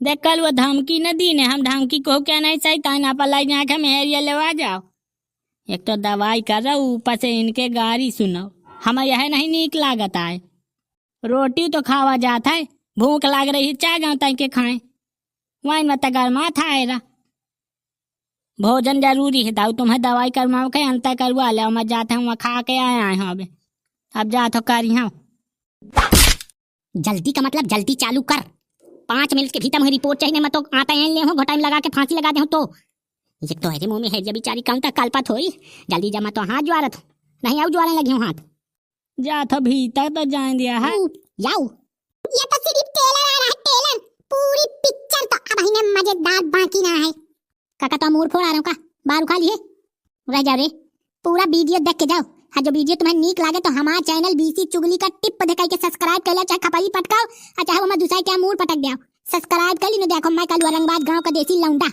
देख कल वो धमकी न दी ने, हम धमकी को क्या नहीं सही ताना पलाई ना के मेहरिया लेवा जाओ। एक तो दवाई कर रहा ऊपर से इनके गाड़ी सुनो, हमें यह नहीं नीक लागत आए। रोटी तो खावा जाता है, भूख लाग रही चाय गाँव तक के खाएं, वहीं मत गर्मा था आएरा। भोजन जरूरी है दाऊ, तुम्हें दवाई करवाओ के अंत करवा ले, मैं जाता हूँ खा के आए हूँ। अब जा तो करी हूँ। जल्दी का मतलब जल्दी चालू कर, 5 मिनट के भीतर मुझे रिपोर्ट चाहिए। मैं तो आता है ले हूँ घोटाई में लगा के फांसी लगा दे हूँ। तो ये तो है मुंह में है जब बेचारी कौन तक कल्पत होई। जल्दी जमा तो हाथ ज्वारत नहीं आऊ ज्वारने लगी हूँ हाथ। जा तो भीतर तो जान दिया है। जाओ ये तो सिर्फ टेलर आ रहा है, टेलर। पूरी पिक्चर तो अब ही मजेदार बाकी ना है। काका तो मूड फोड़ आ रहा हूँ का, बाहर उखा लिए रह जा रे। पूरा वीडियो देख के जाओ। हाँ जो वीडियो तुम्हें नीक लागे तो हमारा चैनल बीसी चुगली का टिप दिखाई के सब्सक्राइब कर ले, चाहे खपाई पटकाओ और चाहे वो मैं दूसरा क्या मूड पटक दिया। सब्सक्राइब कर ली ना। देखो मैं कल औरंगाबाद गांव का देसी लौंडा,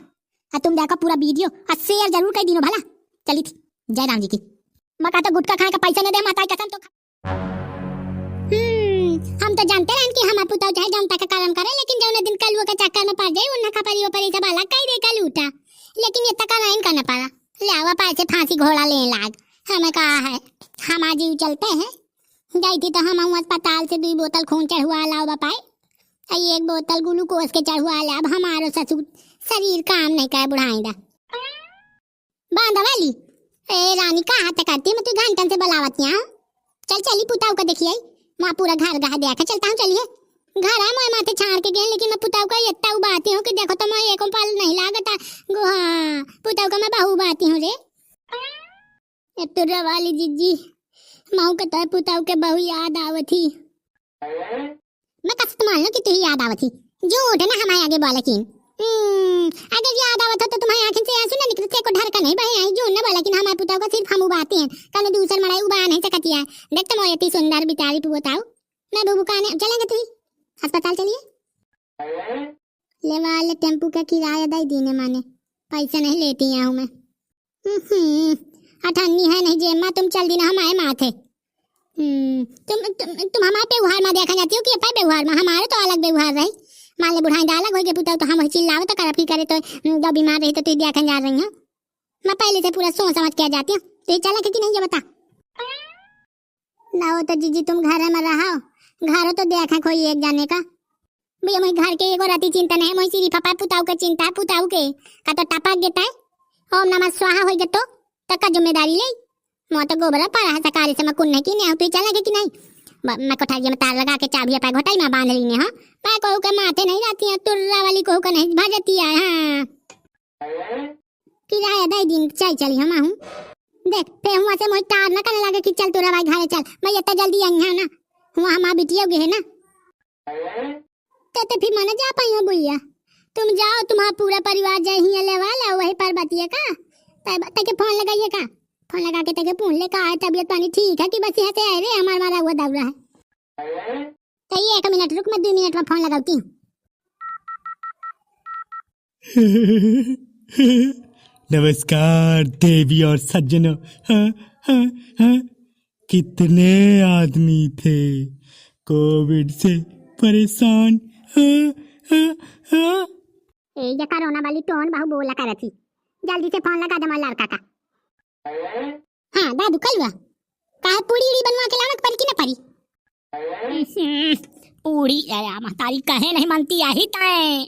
और तुम देखो पूरा वीडियो और शेयर जरूर कर दिनो भला। चली थी जय राम जी की। मैं कहता गुटखा खाए का पैसा न दे माता कसम तो। हम तो जानते रहे कि हम पुता चाहे जनता का काम करे, लेकिन जो दिन कल वो का चक्कर में पड़ जाए उन्ना खपरी ऊपर ही सब अलग कई दे कल उठा। लेकिन ये तक नहीं करना पड़ा, ले आवा पैसे फांसी घोड़ा ले लाग। हमें कहा है हम आज ही चलते हैं। गई थी तो हम अस्पताल से 2 बोतल खून चढ़वा लाओ बापाई, 1 बोतल ग्लूकोज के चढ़वा ले। अब हमारो ससुर शरीर काम नहीं करे बुढ़ाईदा बांधा वाली। ए रानी का हाथ करती मैं तू घंटन से बुलावत यहाँ। चल चली पुताऊ का देखिए, माँ पूरा घर गहा देखा। चलता हूँ चलिए घर आ। मैं माथे छाड़ के गए, लेकिन मैं पुताऊ का इतना उबाती हूँ कि देखो तो मैं एक पाल नहीं लागता। हाँ पुताऊ का मैं बहू उबाती हूँ रे। तुर्रा वाली जीजी माऊ के तो पुताऊ के बहू याद आवती। मैं कस मान लो कि तू याद आवती। झूठ है ना हमारे आगे बोला कि अगर याद आवत हो तो तुम्हारी आंखें से आंसू ना निकलते को ढर का नहीं भाई। आई झूठ ना बोला कि हमारे पुताऊ का सिर्फ हम उबाते हैं, कल दूसर मड़ाई उबा नहीं सकती है। देख तो मोयती सुंदर बिचारी पुताऊ। मैं बुबू काने चलेंगे तुम अस्पताल चलिए। ले वाले टेम्पू का किराया दे दीने माने, पैसा नहीं लेती हूँ मैं। अठन्नी है नहीं जेमा, तुम चल देना हमारे माथे। तुम हमारे व्यवहार में देखा जाती हो कि अपने व्यवहार में हमारे तो अलग व्यवहार रही। मान ले बुढ़ाई अलग हो गए पुता तो हम चिल्लाओ तो कर करे तो जब बीमार रही तो तू देखने जा रही है। मैं पहले से पूरा सोच समझ के आ जाती हूँ। तो चला कि नहीं ये बता ना। हो तो जीजी तुम घर में रहो, घर तो देखा कोई एक जाने का भैया। मैं घर के एगो राती चिंता नहीं, मैं सिर्फ पापा पुताऊ के चिंता है। पुताऊ के का तो टपक देता है ओम नमः स्वाहा हो गए तो का जिम्मेदारी ले। मैं तो गोबरा पड़ा है सकारी से मैं कुन नहीं की नहीं। तू चला कि नहीं। मैं कोठारिया में तार लगा के चाबी पे घोटाई में बांध ली ने। हाँ पा कहू के माथे नहीं जाती है, तुर्रा वाली कहू के नहीं भजती है। हाँ किराया दे दिन चल चली हम हूँ। देख फिर हुआ से मोई तार न करने लगे कि चल तुरा भाई घरे चल। मैं इतना जल्दी आई है ना, हुआ हमारा बिटिया गए है ना। तो फिर मैंने जा पाई हो बुढ़िया। तुम जाओ, तुम्हारा पूरा परिवार जाए ही ले वाला वही पर बतिया का तके फोन लगाइए का। फोन लगा के तके पूछ ले का है तबीयत पानी ठीक है कि बस यहाँ से आए रे हमारा मारा हुआ दौड़ रहा है। तो ये 1 मिनट रुक, मैं 2 मिनट में फोन लगाती हूँ। नमस्कार देवी और सज्जनों। कितने आदमी थे कोविड से परेशान। ये कोरोना वाली टोन बहु बोला कर थी। जल्दी से फोन लगा दे लड़का का। हाँ दादू कल हुआ का पूरी बनवा के लावत पर की न परी। पूरी महतारी कहे नहीं मानती यही ताए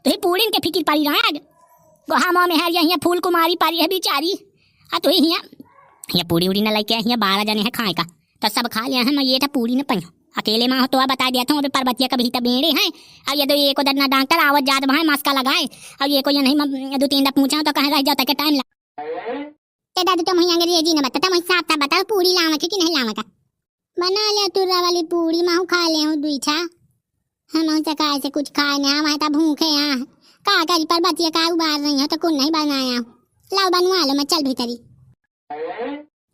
तो ही पूरी के फिकिर पड़ी राग गोहा मां में है यही फूल कुमारी पारी है बेचारी। आ तो ही पूरी उड़ी न लेके यहाँ 12 जने हैं खाए का तो सब खा लिया है। मैं ये था पूरी न पई अकेले माँ तो बता दिया था वहाँ पे पर्वतिया का भी बेड़े हैं। अब ये तो ये को दरना डॉक्टर आवत जात वहाँ मास्क लगाए। अब ये को ये नहीं 2-3 दा पूछा तो कहे रह जाता के टाइम लगा। ते दादू तुम ही अंग्रेजी न बताता मैं साफ बताओ पूरी लावा कि नहीं लावा का। बना लिया तुर्रा वाली पूरी माँ खा ले हूँ दूठा। हम चकाए से कुछ खाए नहीं, हम आए भूखे यहाँ का करी पर्वतिया का उबार रही हो तो कुछ नहीं बनाया। लाओ बनवा लो, मैं चल भीतरी।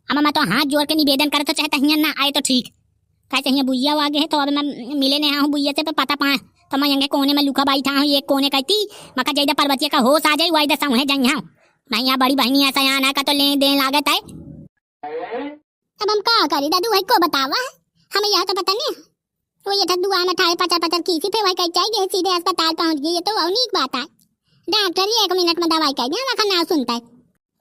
अब मैं तो हाथ जोड़ के निवेदन करे तो चाहता हियाँ ना आए तो ठीक। कैसे यहाँ बुइया आगे है तो अब मैं मिले नहीं हूँ बुइया से तो पता पाए तो मैं यहाँ कोने में लुका बैठा हूँ। एक कोने कहती मका जैदा पर्वतिया का होश आ जाए वही दशा है जाइए हूँ मैं यहाँ बड़ी बहनी ऐसा यहाँ ना का तो लेन देन लागत है। अब हम क्या करी दादू वही को बतावा हमें यहाँ तो पता नहीं वो ये ठग दुआ में ठाड़े पचर पचर की फिर वही कह चाहिए सीधे अस्पताल पहुंच गई, ये तो उन्हीं की बात है। डॉक्टर ही 1 मिनट में दवाई कह दिया, ना सुनता है।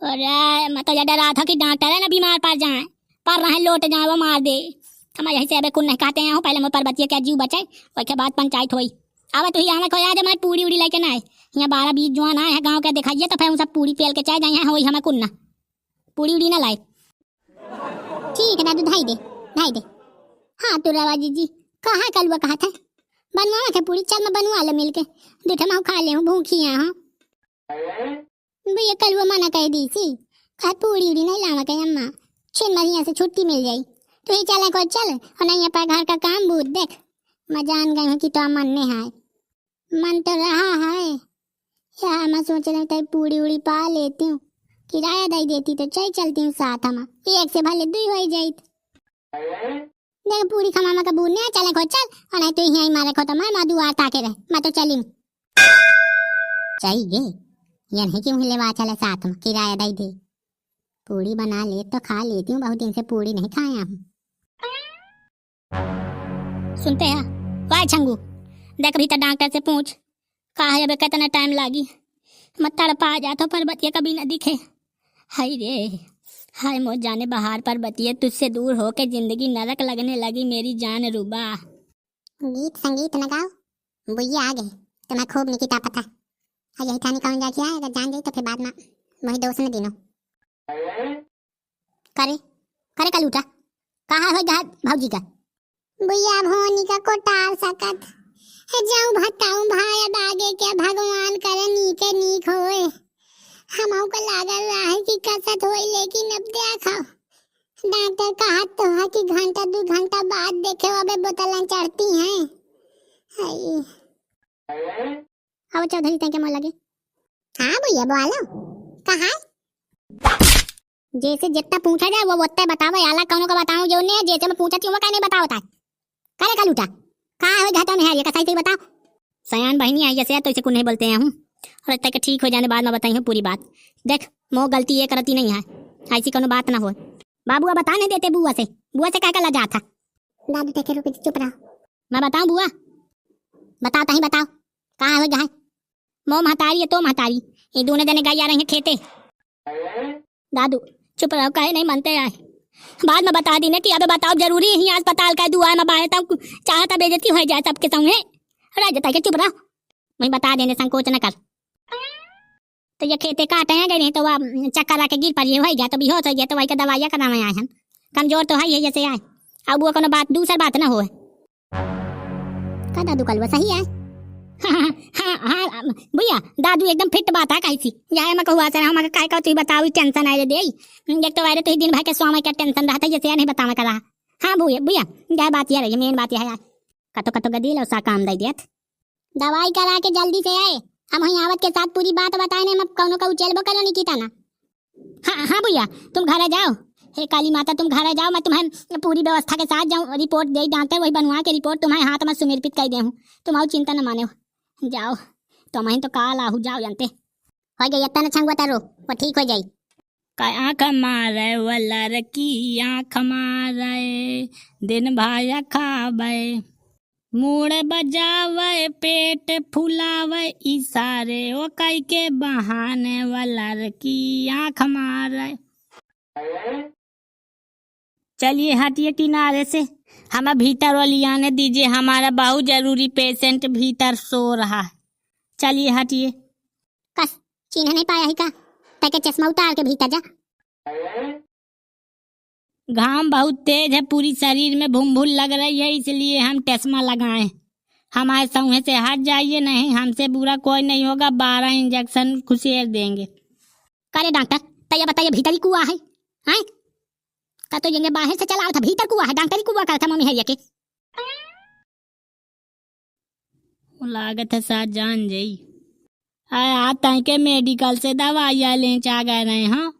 अरे मैं तो ये डरा था कि डॉक्टर है ना बीमार पड़ जाए, पर रहे लौट जाए वो मार दे। हमारे यही से अबे कुन नहीं कहते हैं, पहले मैं पर्वतीय क्या जीव बचे, उसके बाद पंचायत हुई। अब तो यहाँ को आज मैं पूरी उड़ी लेके ना आए, यहाँ 12-20 जवान आए हैं गाँव के दिखाइए, तो फिर हम सब पूरी पेल के चाहे जाए हो हमें कुन्ना पूरी उड़ी ना लाए। ठीक है दादू, ढाई दे। हाँ तो रवाजी जी कहाँ कल वो कहा था बनवा के पूरी, चल मैं बनवा लो मिलके, दूठा मैं खा ले हूँ, भूखी हूँ भैया। कल वो मना कह दी थी, कहा पूरी उड़ी नहीं लावा कहीं अम्मा, 6 महीने से छुट्टी मिल जाई तो ही चले को चल, और नहीं पर घर का काम बूझ देख। मैं जान गई हूँ कि तो मन नहीं है, मन तो रहा है यार। मैं सोच रही थी पूरी उड़ी पा लेती हूँ, किराया दे देती तो चलती हूँ साथ, हम एक से भले 2 हो जाई। देख पूरी खमामा का बूढ़ नहीं चले को चल, और नहीं तो यहीं मारे को तो मैं मधु आता के रहे, मैं तो चली चाहिए ये नहीं कि मुझे लेवा चले साथ में, किराया दे दे, पूरी बना ले तो खा लेती हूँ, बहुत दिन से पूरी नहीं खाया हूँ। सुनते हैं वाह छंगू, देख भीतर डॉक्टर से पूछ कहा है अबे कितना टाइम लागी, मत तड़पा जा तो पर्वतीय कभी न दिखे। हाय रे हाय मो जाने बाहर पर्वतीय, तुझसे दूर होके जिंदगी नरक लगने लगी मेरी जान रूबा। गीत संगीत न गाओ, बुढ़िया आ गई तो मैं खूब निकिता पता यही थानी कौन जाके आए, अगर जान जाई तो फिर बाद में वही दोस्त ने दिनो करे करे कल उठा कहा हो जा भौजी का बुढ़िया भोनी का कोटार सकत है, जाऊं भटाऊं भाई अब आगे क्या भगवान करे नीके नीक होए। हमहू को लागल रहा कि कसत होई, लेकिन अब देखो डॉक्टर कहा तो है कि घंटा 2 घंटा बाद देखे अबे बोतलें चढ़ती हैं। अब चौधरी तक के मन लगे। हाँ भैया बोलो कहा जैसे जितना पूछा जाए वो उतना बताओ, आला कौन को बताऊं जो ने जैसे मैं पूछती हूं वो का नहीं बताओ था। करे कल उठा कहा हो घाटा में है ये का सही बताओ। सयान बहनी आई जैसे तो इसे कुछ नहीं बोलते हैं हम, और तक ठीक हो जाने बाद में बताई हूँ पूरी बात। देख मो गलती ये करती नहीं है, ऐसी कोनो बात ना हो। बाबुआ बता नहीं देते बुआ से क्या कर लगा था। दादू देखे रुक चुप रहो, मैं बताऊं बुआ, बताओ तही बताओ कहाँ हो जाए। मो महतारी है तो महतारी, ये दोनों जने गाय आ रहे हैं खेते। दादू चुप रहो, कहे नहीं मानते आए, बाद में बता दी ने कि अबे बताओ जरूरी ही अस्पताल का दुआ में बाहर तक चाहता बेइज्जती हो जाए सबके सामने, राजता के चुप रहो, मैं बता देने संकोच न कर। तो ये खेते काटे हैं गए तो वह चक्कर आके गिर पड़ी हो गया तो बेहोश हो गया, तो वही का दवाइयाँ कराने आए हम, कमजोर तो है जैसे आए। अब वो कोनो बात दूसरी बात ना हो का दादू कल वो सही है। हाँ भैया दादू एकदम फिट बात है कैसी जाए मैं कहूँ सर हम काय का बताओ टेंशन आए दे एक तो वायरे तो दिन भाई के स्वामी का टेंशन रहता है जैसे नहीं बताना करा। हाँ भैया भैया क्या बात ये रही मेन बात यह है कतो गदी लो सा काम दे दियत दवाई करा के जल्दी से आए, हम वहीं आवत के साथ पूरी बात बताने में कौनो का उचेलबो करो निकिता ना। हाँ भैया तुम घर जाओ, हे काली माता तुम घर जाओ, मैं तुम्हें पूरी व्यवस्था के साथ जाऊँ, रिपोर्ट दे डांटे वही बनवा के रिपोर्ट तुम्हारे हाथ में समर्पित कर दे हूँ, तुम आओ चिंता न माने हो। जाओ तुम्हें तो काल आहू जाओ जानते हो गई इतना छंगवा तारो वो ठीक हो जाई। आँख मारे वाला रकी आँख मारे दिन भाया खावे मूड बजावे पेट फुलावे इशारे ओ कई के बहाने वाला रकी आँख मारे। चलिए हटिए किनारे से, हमें भीतर वाली आने दीजिए, हमारा बहुत जरूरी पेशेंट भीतर सो रहा है। चलिए हटिए। कस चिन्ह नहीं पाया ही का ताकि चश्मा उतार के भीतर जा। घाम बहुत तेज है, पूरी शरीर में भुम्भुल लग रही है, इसलिए हम चश्मा लगाए। हमारे समूह से हट जाइए, नहीं हमसे बुरा कोई नहीं होगा, 12 इंजेक्शन खुशेर देंगे। करे डॉक्टर तैया बताइए भीतर ही कुआ है हैं? का तो ये बाहर से चला था, भीतर कुआ है, डॉक्टर ही कुआ का था मम्मी है के। लागत है साथ जान जाई आता है के मेडिकल से दवाइयाँ ले चा गए रहे। हाँ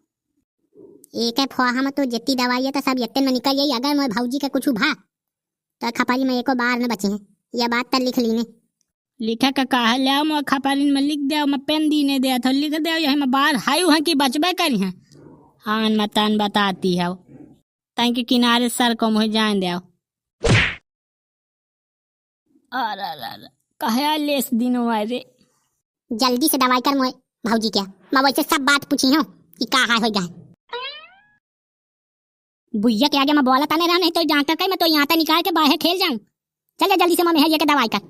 एक है फुआ में तो जितनी दवाई तो सब यत्ते में निकल जाई, अगर मैं भौजी का कुछ भा तो खपाली में एको बार न बचे हैं, यह बात तो लिख ली ने। लिखा का कहा ले मैं खपाली में लिख दे, मैं पेन दीने दे तो लिख दे, यही मैं बाहर हायू है कि बचबे करी हैं। आन मतन बताती है ताकि किनारे सर कम हो जाए दे। अरे कहे लेस दिन हुआ रे। जल्दी से दवाई कर मोए भाऊजी क्या मैं वैसे सब बात पूछी हूँ कि का हाय हो गया बुढ़िया के आगे मैं बोला ताने रहा नहीं तो डॉक्टर कहीं मैं तो यहाँ तक निकाल के बाहर खेल जाऊँ। चल जा जल्दी से मम्मी है के दवाई कर।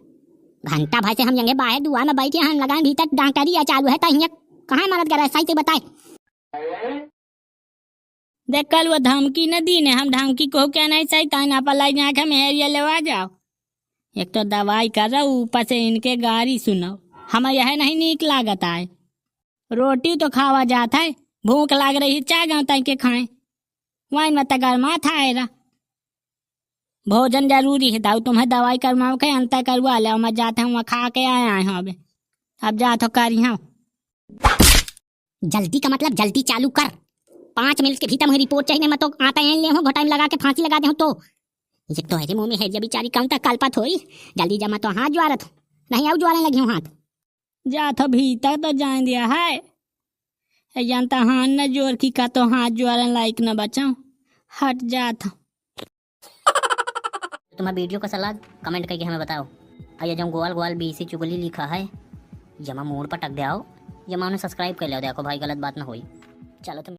घंटा भाई से हम यंगे बाहर दुआ में बैठे हम लगाए भीतर डॉक्टरी या चालू है तो कहाँ मदद कर रहा है सही से बताए। देख कल वो धमकी न दी ने हम धमकी को क्या नहीं चाहिए ताई ना पलाई जाके मेहरिया लेवा जाओ। एक तो दवाई कर रहा ऊपर से इनके गाड़ी सुनो हमें यह नहीं नीक लागत आए। रोटी तो खावा जाता है भूख लाग रही चाह गाँव तक के खाए वहीं में तगर माथा आएगा। भोजन जरूरी है दाऊ तुम्हें दवाई करवाओ के अंतर करवा ले मैं जाता हूँ खा के आए हैं अब जा तो करी हूँ। जल्दी का मतलब जल्दी चालू कर 5 मिनट के भीतर मुझे रिपोर्ट चाहिए मैं तो आता है ले हूँ घोटाई लगा के फांसी लगा दे हूँ तो ये तो है मुँह में है बेचारी कौन तक कल्पत होई जल्दी जमा तो हाथ ज्वारत हूँ नहीं अब ज्वारने लगी हूँ हाथ जा तो भीतर तो जान दिया है जानता हाथ न जोर की का तो हाथ ज्वारन लायक न बचाऊं हट जाता। तुम्हारा वीडियो का सलाह कमेंट करके हमें बताओ। आइए जो गोवाल गोवाल बीसी चुगली लिखा है जमा मोड़ पर टक दे आओ जमा उन्हें सब्सक्राइब कर लो देखो भाई गलत बात ना होई। चलो तुम